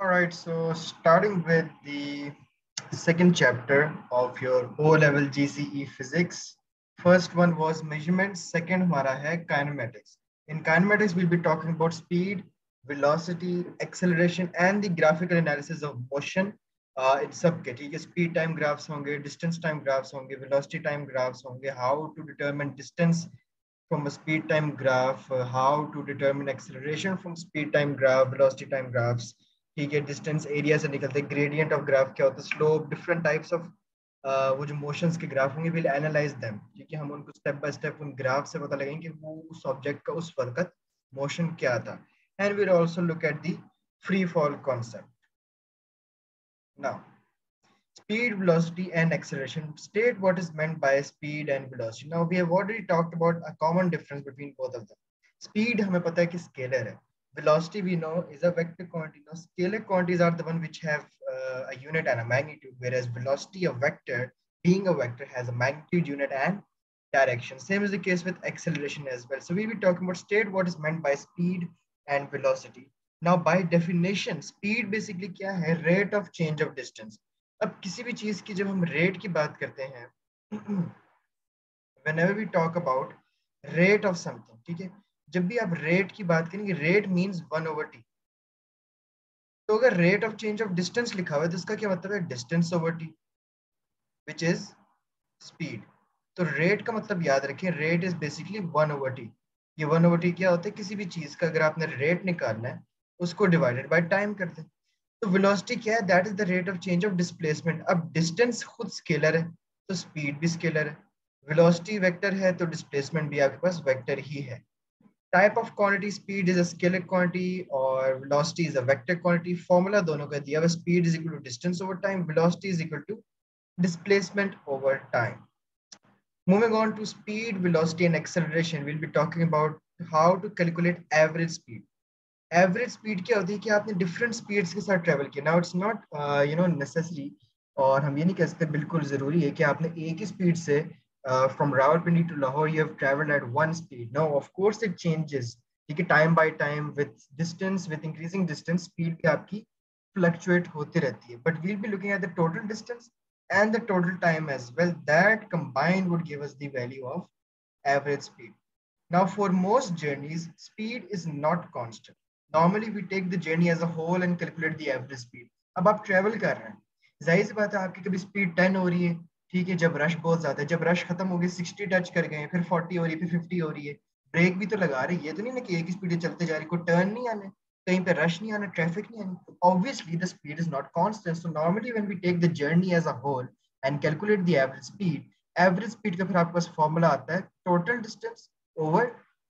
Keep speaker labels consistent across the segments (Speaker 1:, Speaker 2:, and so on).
Speaker 1: All right, so starting with the second chapter of your O-level GCE physics. First one was measurements, second हमारा है kinematics. In kinematics, we'll be talking about speed, velocity, acceleration, and the graphical analysis of motion. इन सब के ठीक है speed time graphs होंगे, distance time graphs होंगे, velocity time graphs होंगे, how to determine distance from a speed time graph, how to determine acceleration from speed time graph, velocity time graphs. ठीक है distance area से निकलते हैं gradient of graph क्या होता है स्लोप डिफरेंट टाइप्स ऑफ वो जो मोशंस के ग्राफ होंगे विल एनालाइज देम ठीक है हम उनको स्टेप बाय स्टेप उन ग्राफ से पता लगेंगे कि वो उस ऑब्जेक्ट का उस वक्त मोशन क्या था and will also look at the free fall concept now speed velocity and acceleration state what is meant by speed and velocity now we have already talked about a common difference between both of them speed हमें पता है कि scalar है velocity we know is a vector quantity now scalar quantities are the one which have a unit and a magnitude whereas velocity a vector being a vector has a magnitude unit and direction same is the case with acceleration as well so we will be talking about state what is meant by speed and velocity now by definition speed basically क्या है rate of change of distance अब किसी भी चीज की जब हम rate की बात करते हैं whenever we talk about rate of something ठीक है जब भी आप रेट की बात करेंगे रेट मींस 1/t तो अगर rate of change of distance लिखा हुआ है तो इसका क्या मतलब है distance over T which is speed तो रेट का मतलब याद रखें रेट इज बेसिकली 1/t ये 1/t क्या होता है किसी भी चीज का अगर आपने रेट निकालना है उसको डिवाइडेड बाय टाइम कर दें तो वेलोसिटी क्या है that is the rate of change of displacement अब डिस्टेंस खुद स्केलर है तो स्पीड भी स्केलर है वेलोसिटी वेक्टर है तो डिस्प्लेसमेंट भी आपके पास वेक्टर ही है type of quantity speed is a scalar quantity और velocity is a vector quantity formula दोनों का दिया हुआ speed is equal to distance over time velocity is equal to displacement over time. Moving on to speed, velocity, and acceleration, we'll be talking about how to calculate average speed. Average speed क्या होती है कि आपने different speeds के साथ travel किया. Now it's not necessary और हम ये नहीं कह सकते बिल्कुल जरूरी है कि आपने एक ही स्पीड से from Rawalpindi to Lahore you have traveled at one speed. No, of course it changes. ठीक है time by time with distance with increasing distance speed भी आपकी fluctuate होती रहती है. But we'll be looking at the total distance and the total time as well. That combined would give us the value of average speed. Now, for most journeys, speed is not constant. Normally, we take the journey as a whole and calculate the average speed. अब आप travel कर रहे हैं जाहिर सी बात है आपकी कभी स्पीड 10 हो रही है ठीक है जब रश बहुत ज्यादा है जब रश खत्म हो गई 60 टच कर गए फिर 40 हो रही है फिर 50 हो रही है ब्रेक भी तो लगा रही है ये तो नहीं ना कि एक ही स्पीड चलते जा रही कोई टर्न नहीं आने कहीं पे रश नहीं आना ट्रैफिक नहीं आनी obviously the speed is not constant so normally when we take the journey as a whole and calculate the average speed का फिर आपके पास फॉर्मूला आता है total distance over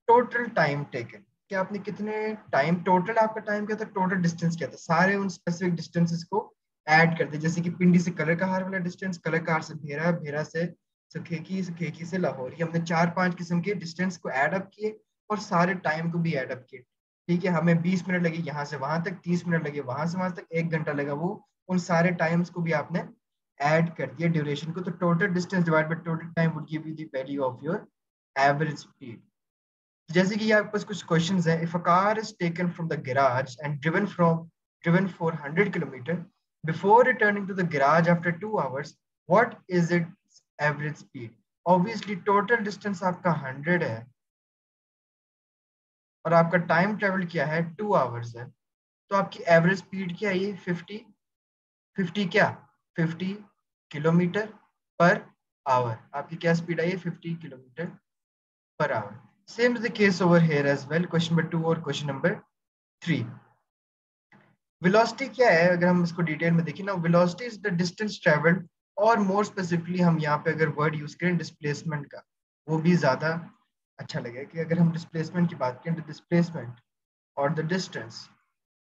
Speaker 1: total time taken कि आपने कितने टाइम टोटल आपका टाइम क्या था टोटल डिस्टेंस क्या था सारे उन स्पेसिफिक डिस्टेंसेस को ऐड करते जैसे कि पिंडी से कलर कहार वाला डिस्टेंस कलर कहार से भेरा भेरा से सुखेकी से लाहौर ये हमने 4-5 किस्म के डिस्टेंस को ऐड अप किए और सारे टाइम को भी ऐड अप किए ठीक है हमें 20 मिनट लगे यहाँ से वहां तक 30 मिनट लगे वहां से वहां तक 1 घंटा लगा वो उन सारे टाइम्स को भी आपने ऐड कर दिया ड्यूरेशन को तो total distance divide by total time would give you the value of your average speed जैसे कि आपके पास कुछ क्वेश्चंस हैं if a car is taken from the garage and driven for 100 kilometre before returning to the garage after 2 hours what is it average speed obviously total distance आपका 100 है और आपका टाइम ट्रेवल किया है 2 आवर्स है तो आपकी एवरेज स्पीड क्या है ये 50 क्या 50 किलोमीटर पर आवर आपकी क्या स्पीड है ये 50 kilometre per hour. Same is the case over here as well. Question number 2 और question number 3. Velocity क्या है अगर हम इसको डिटेल में देखें ना velocity is the distance traveled और more specifically हम यहाँ पे अगर word use करें displacement का वो भी ज़्यादा अच्छा लगेगा कि अगर हम displacement की बात करें तो displacement or the distance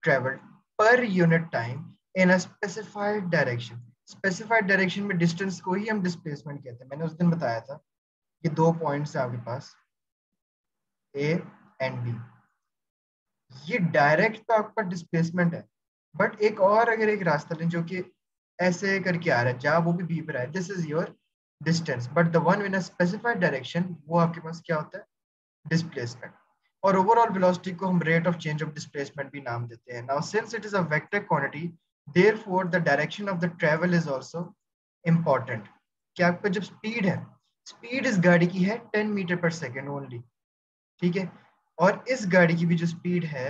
Speaker 1: traveled per unit time in a specified direction. Specified direction में distance को ही हम displacement कहते हैं मैंने उस दिन बताया था कि 2 पॉइंट्स है आपके पास A and B ये डायरेक्ट तो आपका डिस्प्लेसमेंट है बट एक और अगर एक रास्ता लें जो कि ऐसे करके आ रहा है जहाँ वो भी बी पर है this is your distance but the one in a specified direction वो आपके पास क्या होता है डिस्प्लेसमेंट और ओवरऑल वेलोसिटी को हम rate of change of displacement भी नाम देते हैं. Now since it is a vector quantity, therefore the direction of the travel is also important. कि आपका जब स्पीड है, स्पीड इस गाड़ी की है 10 मीटर पर सेकेंड ओनली, ठीक है, और इस गाड़ी की भी जो स्पीड है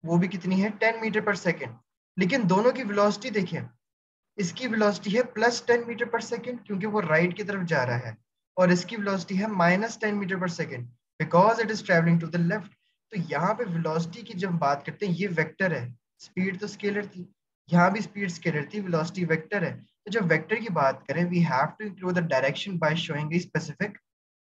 Speaker 1: वो भी कितनी है, 10 मीटर पर सेकेंड. लेकिन दोनों की वेलोसिटी देखें, इसकी वेलोसिटी है प्लस 10 मीटर पर सेकेंड क्योंकि वो राइट की तरफ जा रहा है, और इसकी वेलोसिटी है माइनस 10 मीटर पर second because it is travelling to the left. तो यहाँ पे वेलोसिटी की जब बात करते हैं, ये वेक्टर है, स्पीड तो स्केलर थी, यहाँ भी स्पीड स्केलर थी, वेलोसिटी वेक्टर है. तो जब वेक्टर की बात करें, we have to include the direction by showing a specific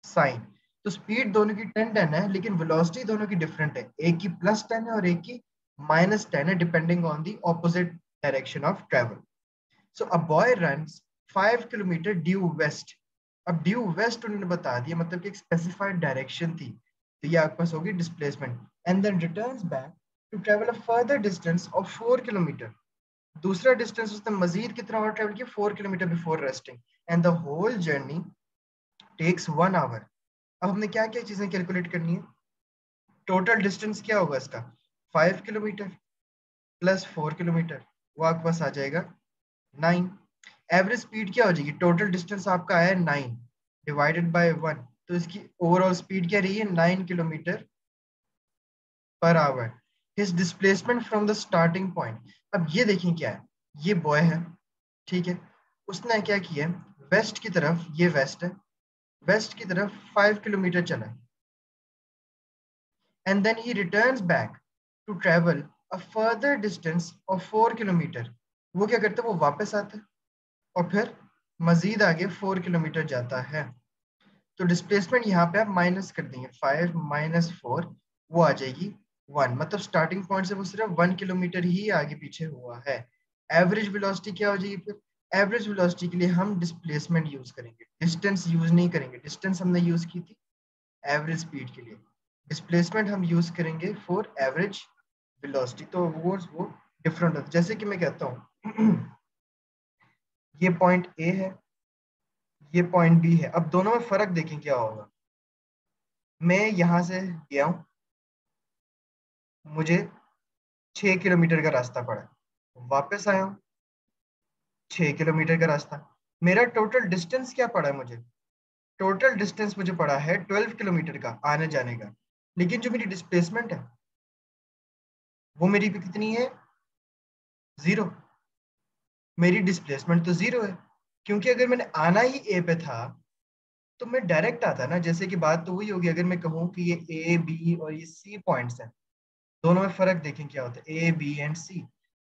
Speaker 1: sign. तो स्पीड दोनों की 10-10 है, लेकिन वेलोसिटी दोनों की डिफरेंट है, एक की प्लस 10 है और एक की माइनस 10 है, depending on the opposite direction of travel. So a boy runs 5 kilometre due west. अब ड्यू वेस्ट उन्होंने बता दिया, मतलब कि एक स्पेसिफाइड डायरेक्शन थी, तो ये आपके पास होगी displacement. And then returns back to travel a further distance of 4 kilometre. दूसरा डिस्टेंस उसने मजीद कितना और ट्रेवल किया, 4 kilometre before resting. And the whole journey takes 1 hour. अब हमने क्या क्या चीजें कैलकुलेट करनी है, टोटल डिस्टेंस क्या होगा इसका, 5 किलोमीटर प्लस 4 किलोमीटर, वो आपके पास आ जाएगा 9. एवरेज स्पीड क्या हो जाएगी, टोटल डिस्टेंस आपका आया 9 डिवाइडेड बाय 1, तो इसकी ओवरऑल स्पीड क्या रही है, 9 kilometre per hour. His displacement from the starting point. अब ये देखें क्या है, ये बॉय है, ठीक है, उसने क्या किया, वेस्ट की तरफ, ये वेस्ट है, वेस्ट की तरफ 5 किलोमीटर चला, and then he returns back to travel a further distance of 4 kilometre. वो क्या करता है, वो वापस आता है और फिर मजीद आगे 4 किलोमीटर जाता है. तो डिस्प्लेसमेंट यहाँ पे आप माइनस कर देंगे, 5 माइनस 4, वो आ जाएगी 1. मतलब स्टार्टिंग पॉइंट से वो सिर्फ 1 किलोमीटर ही आगे पीछे हुआ है. एवरेज वेलोसिटी क्या हो जाएगी फिर, एवरेज वेलोसिटी के लिए हम डिस्प्लेसमेंट यूज करेंगे, डिस्टेंस यूज नहीं करेंगे. डिस्टेंस हमने यूज की थी एवरेज स्पीड के लिए, डिस्प्लेसमेंट हम यूज करेंगे फॉर एवरेज वेलोसिटी. तो वो डिफरेंट होता है. जैसे कि मैं कहता हूँ ये पॉइंट ए है, ये पॉइंट बी है. अब दोनों में फर्क देखें क्या होगा. मैं यहां से गया हूं, मुझे 6 किलोमीटर का रास्ता पड़ा, वापस आया हूँ, 6 किलोमीटर का रास्ता. मेरा टोटल डिस्टेंस क्या पड़ा है मुझे, टोटल डिस्टेंस मुझे पड़ा है 12 किलोमीटर का आने जाने का. लेकिन जो मेरी डिस्प्लेसमेंट है वो मेरी भी कितनी है, 0. मेरी डिस्प्लेसमेंट तो 0 है, क्योंकि अगर मैंने आना ही ए पे था तो मैं डायरेक्ट आता ना. जैसे कि बात तो वही होगी, अगर मैं कहूँ कि ये ए बी और ये सी पॉइंट्स हैं, दोनों में फर्क देखें क्या होता है, ए बी एंड सी.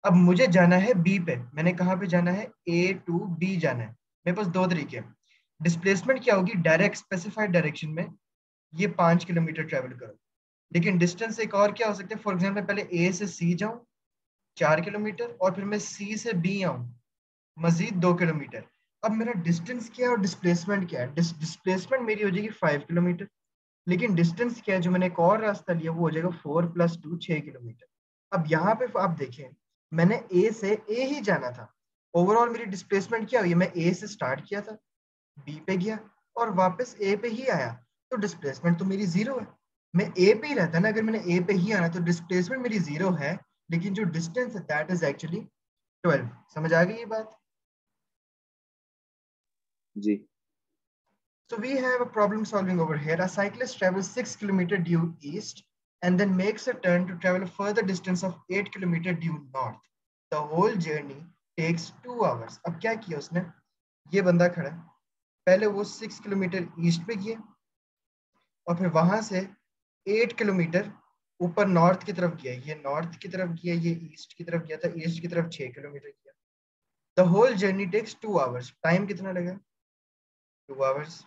Speaker 1: अब मुझे जाना है बी पे, मैंने कहाँ पे जाना है, ए टू बी जाना है. मेरे पास दो तरीके हैं. डिस्प्लेसमेंट क्या होगी, डायरेक्ट स्पेसिफाइड डायरेक्शन में ये 5 किलोमीटर ट्रेवल करो. लेकिन डिस्टेंस एक और क्या हो सकता है, फॉर एग्जाम्पल पहले ए से सी जाऊं 4 किलोमीटर, और फिर मैं सी से बी आऊं मजीद 2 किलोमीटर. अब मेरा डिस्टेंस क्या है और डिस्प्लेसमेंट क्या है, डिस्प्लेसमेंट मेरी हो जाएगी 5 किलोमीटर, लेकिन डिस्टेंस क्या है, जो मैंने एक और रास्ता लिया वो हो जाएगा 4 + 2 6 किलोमीटर. अब यहाँ पे आप देखें, मैंने ए से ए ही जाना था, ओवरऑल मेरी डिस्प्लेसमेंट क्या हुई, मैं ए से स्टार्ट किया था, बी पे गया और वापस ए पे ही आया, तो डिस्प्लेसमेंट तो मेरी 0 है. मैं ए पे ही रहता ना, अगर मैंने ए पे ही आना तो डिस्प्लेसमेंट मेरी 0 है, लेकिन जो डिस्टेंस है दैट इज एक्चुअली 12. समझ आ गई ये बात.
Speaker 2: जी.
Speaker 1: So we have a problem solving over here. A cyclist travels 6 kilometers due east and then makes a turn to travel a further distance of 8 kilometers due north. The whole journey takes 2 hours. अब क्या किया उसने, ये बंदा खड़ा है, पहले वो 6 किलोमीटर ईस्ट पे गया और फिर वहां से 8 किलोमीटर ऊपर नॉर्थ की तरफ गया, ये नॉर्थ की तरफ गया, ये ईस्ट की तरफ गया था, ईस्ट की तरफ 6 किलोमीटर गया. The whole journey takes 2 hours. Time कितना लगा, 2 आवर्स.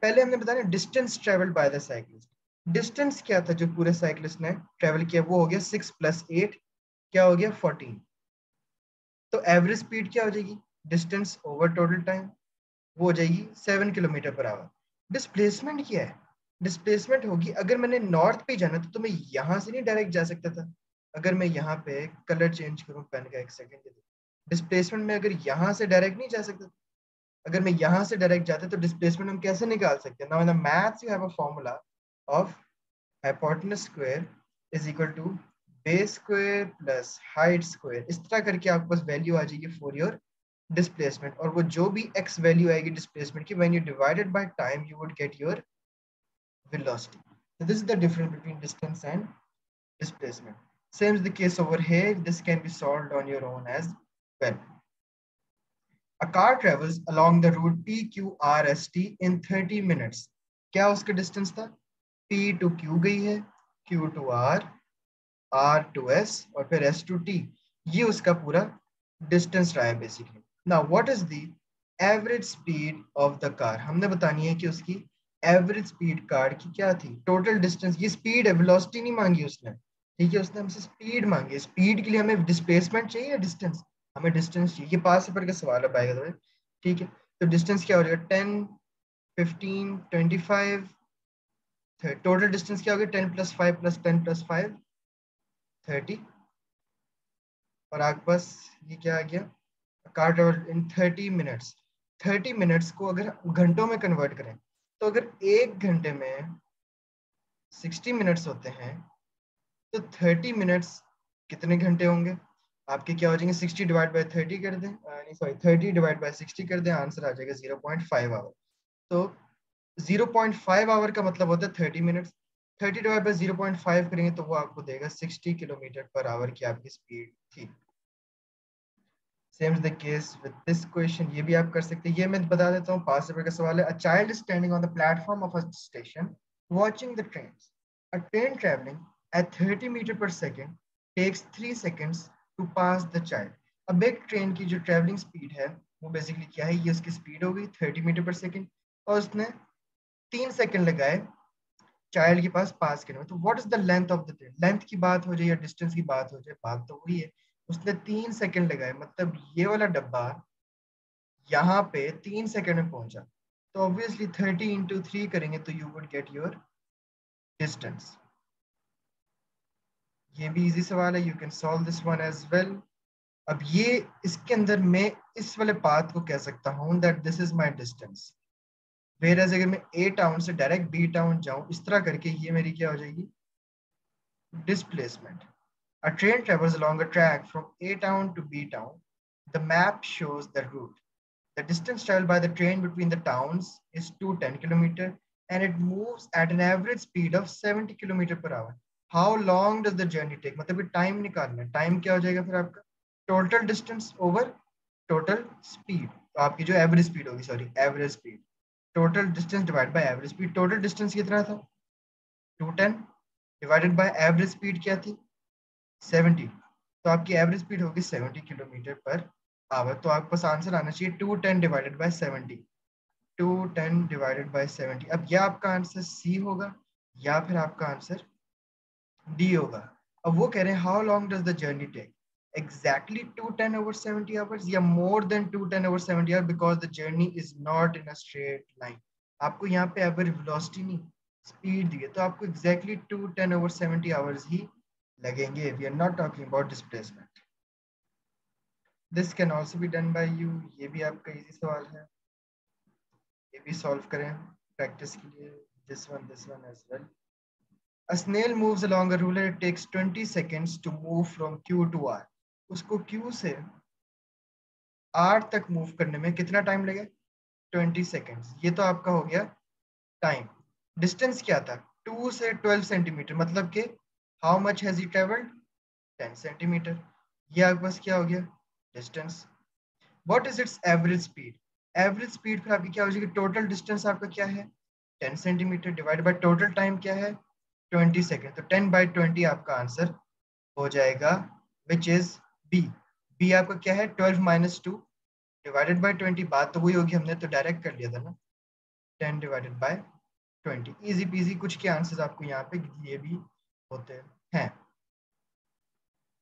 Speaker 1: पहले हमने बताया distance travelled by the cyclist. Distance क्या था जो पूरे साइक्लिस्ट ने ट्रेवल किया, वो हो गया 6 + 8, क्या हो गया 14. तो एवरेज स्पीड क्या हो जाएगी, डिस्टेंस ओवर टोटल टाइम, वो हो जाएगी 7 किलोमीटर पर आवर. डिस्प्लेसमेंट क्या है, डिस्प्लेसमेंट होगी, अगर मैंने नॉर्थ पे जाना था तो मैं यहाँ से नहीं डायरेक्ट जा सकता था. अगर मैं यहाँ पे कलर चेंज करूँ पेन का, एक सेकेंड, डिस्प्लेसमेंट में अगर यहाँ से डायरेक्ट नहीं जा सकता, अगर मैं यहाँ से डायरेक्ट जाता तो डिस्प्लेसमेंट हम कैसे निकाल सकते हैं. Now in the maths you have a formula of hypotenuse square is equal to base square plus height square. इस तरह करके आपके पास वैल्यू आ जाएगी फॉर योर डिस्प्लेसमेंट, और वो जो भी x वैल्यू आएगी डिस्प्लेसमेंट की, when you divided by time you would get your velocity. So this is the difference between distance and displacement. Same is the case over here. This can be solved on your own as well. A car travels along the route PQRST in 30 minutes. क्या उसका distance था? P to Q गई है, Q to R, R to S और फिर S to T. ये उसका पूरा distance रहा है basically. Now what is the average speed of the car? हमने बतानी है कि उसकी एवरेज स्पीड कार की क्या थी, टोटल डिस्टेंस। ये स्पीड है, वेलोसिटी नहीं मांगी उसने, ठीक है, उसने हमसे स्पीड मांगी है। स्पीड के लिए हमें डिस्प्लेसमेंट चाहिए या डिस्टेंस? हमें डिस्टेंस चाहिए। ये पास पेपर का सवाल है बाय द वे, ठीक है। तो डिस्टेंस क्या हो जाएगा, 10, 15, 25, टोटल डिस्टेंस क्या हो गया, 10 + 5 + 10 + 5 30, और आपके पास ये क्या आ गया, car travel in 30 minutes. 30 minutes को अगर घंटों में कन्वर्ट करें, तो अगर एक घंटे में 60 मिनट्स होते हैं, तो 30 मिनट्स कितने घंटे होंगे आपके, क्या हो जाएंगे, 60 डिवाइड बाय 30 कर दें, नहीं सॉरी 30 डिवाइड बाय 60 कर दें, आंसर आ जाएगा 0.5 आवर। तो 0.5 आवर का मतलब होता है 30 मिनट्स। 30 डिवाइड बाय 0.5 करेंगे तो वो आपको देगा 60 किलोमीटर पर आवर की आपकी स्पीड थी। Same is the case with this question, ये भी आप कर सकते हैं। ये मैं बता देता हूँ, पास पेपर का सवाल है। A child is standing on the platform of a station watching the trains. A train traveling at 30 meter per second takes 3 seconds to pass the child. अब एक ट्रेन की जो ट्रेवलिंग स्पीड है वो बेसिकली क्या है, ये उसकी स्पीड हो गई 30 मीटर पर सेकेंड, और उसने 3 सेकंड लगाए चाइल्ड के पास पास करने में। तो what is the length of the train, length की बात हो जाए या डिस्टेंस की बात हो जाए, बात तो वही है। उसने 3 सेकंड लगाए, मतलब ये वाला डब्बा यहाँ पे 3 सेकंड में पहुंचा। तो ऑब्वियसली 30 × 3 करेंगे तो you would get your distance. ये भी इजी सवाल है, you can solve this one as well. अब ये इसके अंदर मैं इस वाले पाथ को कह सकता हूँ that this is my distance, whereas अगर मैं ए टाउन से डायरेक्ट बी टाउन जाऊं, इस तरह करके ये मेरी क्या हो जाएगी, displacement. A train travels along a track from A town to B town. The map shows the route. The distance traveled by the train between the towns is 210 km and it moves at an average speed of 70 km/h. How long does the journey take? मतलब time निकालना है, time क्या हो जाएगा फिर आपका, total distance over total speed. तो आपकी जो एवरेज स्पीड होगी, sorry average speed, total distance divide by average speed. Total distance कितना था, 210 डिवाइडेड बाय एवरेज स्पीड क्या थी, 70। तो आपकी एवरेज स्पीड होगी 70 किलोमीटर पर आवर। तो आपके पास आंसर आना चाहिए 210 डिवाइडेड बाय 70, 210 डिवाइडेड बाय 70। अब यह आपका आंसर सी होगा या फिर आपका आंसर डी होगा। अब वो कह रहे हैं how long does the journey take, exactly 210 over 70 hours या more than 210 over 70 hours, because the journey is not in a straight line. आपको यहाँ पे एवरेज वेलोसिटी नहीं, स्पीड दी है, तो आपको एग्जैक्टली 210 over 70 hours ही लगेंगे। We are not talking about displacement. This can also be done by you. ये भी आपका इजी सवाल है, ये भी सॉल्व करें प्रैक्टिस के लिए, this one as well. A snail moves along a ruler. It takes 20 seconds to move from Q to R. उसको Q से R तक मूव करने में कितना टाइम लगे, 20 सेकेंड्स। ये तो आपका हो गया टाइम। डिस्टेंस क्या था, 2 से 12 सेंटीमीटर, मतलब कि how much has he travelled, 10 centimetre. ये आपके पास क्या हो गया, distance. What is it's average speed, average speed फिर आपकी क्या हो जाएगी, टोटल डिस्टेंस आपका क्या है 10 centimetre divide by total time क्या है 20 सेकेंड। तो 10/20 आपका आंसर हो जाएगा, विच इज बी। बी आपका क्या है 12 - 2 डिवाइडेड बाय 20। बात तो वही होगी, हमने तो डायरेक्ट कर लिया था ना, 10 डिवाइडेड बाय 20। इजी पीजी कुछ के आंसर्स आपको यहाँ पे ये भी होते हैं।